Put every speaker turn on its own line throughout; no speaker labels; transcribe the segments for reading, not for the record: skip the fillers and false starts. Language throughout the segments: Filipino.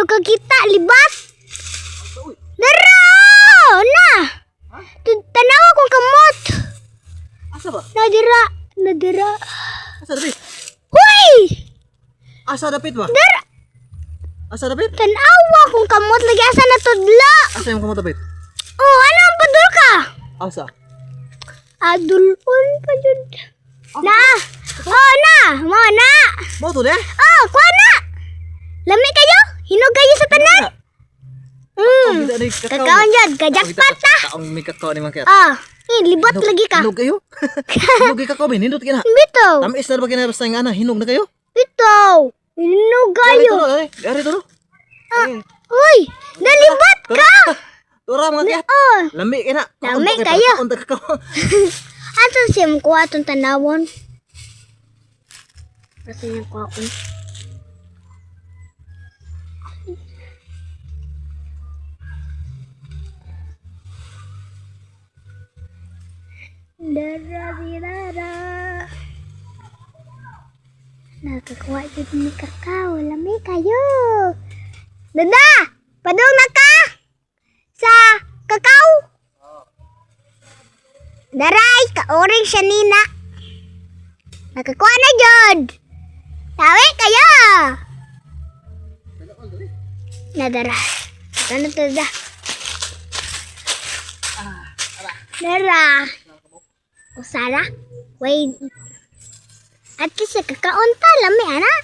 ka kita libat. Dara! Na! Tanawa kong kamot.
Asa ba?
Nadira.
Asa dapit?
Hoy!
Asa dapit ba?
Dara!
Asa dapit?
Tanawa kong kamot lagi asa na tudla.
Asa yung kamot dapit?
Oh, ano ang padul ka?
Asa?
Adulon pa jud. Na! Oh, na! Mo na!
Mo to de?
Oh, kuha na! Lami kayo? Hinog kayo sa tanan? Kakaon dyan, kajakpat ta!
Kaong may kakao ni mga kaya.
Ah, libat lagi ka.
Hinog kayo? Hinog kayo kakao, hinindot ka na.
Bitaw!
Tamis na ba kinabasta nga na? Hinog na kayo?
Bitaw! Hinog kayo!
Dari to no?
Uy! Nalibat ka!
Tura mga kaya.
Oh!
Lami ka na.
Lami kayo.
Kaon ta kakao.
Ato siya makuha itong tanawon. Kasi niya kuha ko. Dara. Nakakuha dito ni kakao. Lami kayo. Dada! Padung na ka! Sa kakao! Daray! Ka-orange siya nina. Nakakuha na jod! Tawi kayo! Nadara. Ano to da? Dara. Usara? Wait. At least kakaunta. Lami, anak.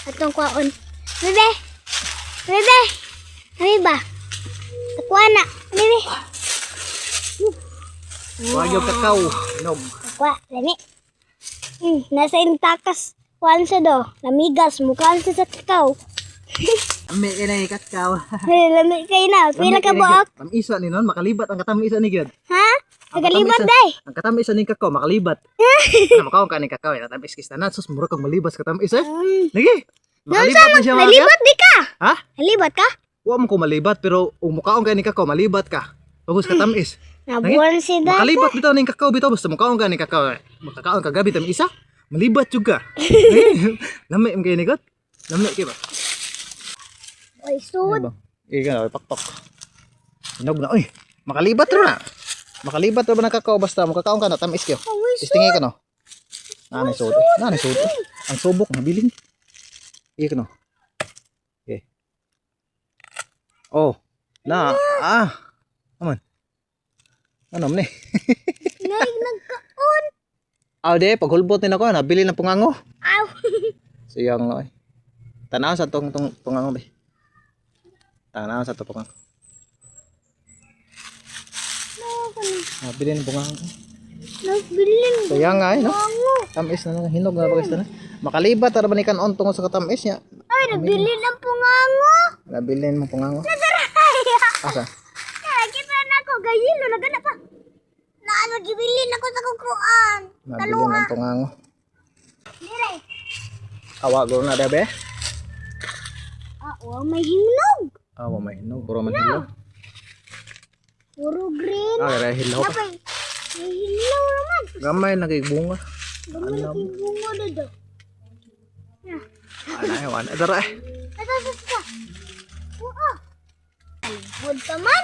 Atong kwaon. Bebe. Ano ba? Takuha na. Bebe.
Wag yung kakao. Hinog.
Takuha. Lami. Nasa intakas. Kuhaan siya do. Lamigas. Mukhaan siya sa kakao.
Lami ka na yung kakao.
Lami kayo na. Pila ka buok.
Tamisa ni nun. Makalibat ang katamisa ni Gad.
Ha? Nagalibat day.
Ang katamisa ni kakao. Makalibat. Makaon ka ni kakao. Tamis kista na. Sus, mura kang malibas katamis eh. Lagi. Makalibat na siya mga
Nalibat di ka.
Ha?
Nalibat ka?
Huwag mo ko malibat. Pero umukaon ka ni kakao. Malibat ka. Bagus katamis.
Nabuwan si dada.
Makalibat bitaw ni kakao. Bitaw basta mukaon ka ni kakao. Makakaon ka gabi tamis isa. Malibat juga. Lami ang kayo ni God. Lami kayo ba?
Oy, sud.
Ika na, pakpak. Hinog na. Uy, makalibat rin na. Makalibat rin ba ng kakao basta makakaon ka na tamis kayo. Istingin ka no. Nanay sud. Ang subok, nabiling. Ika no. Okay. Oh. Aman. Ano ni?
Nagkaon.
De, paghulbot din ako, nabili ng pungango.
Aw.
Siyang, oy. Tanaw sa tong pungango, be. Tanaw sa to pungango. Nabili ng pungango.
Nagbilin.
Sayang nga, no? Tamis na, hinog na bagay na. Makalibat, tara ba ni kanon tungo sa katamis niya?
Ay, nabili ng pungango.
Nabili mo pungango.
Nadaray.
Asa?
Kita na ako, gayilo, nagana pa. Nagibilin ako sa kukuan.
Nabili ng pungango.
Dire.
Awag na da, be?
May hinog.
May hinog. Puro man hinog.
Puro green.
Kaya hilaw pa.
May hilaw naman.
Gamay, nagibunga.
Gamay bungo dito.
Anayawan. Adara eh.
Natasas ka. Oo. Alingkod ka man.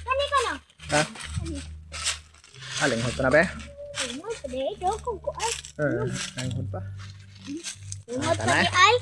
Kani ka na?
Ha? Alinghod pa na, be?
Alingkod pa dito. Kung kuan.
Alinghod pa.
Alingkod pa di ay.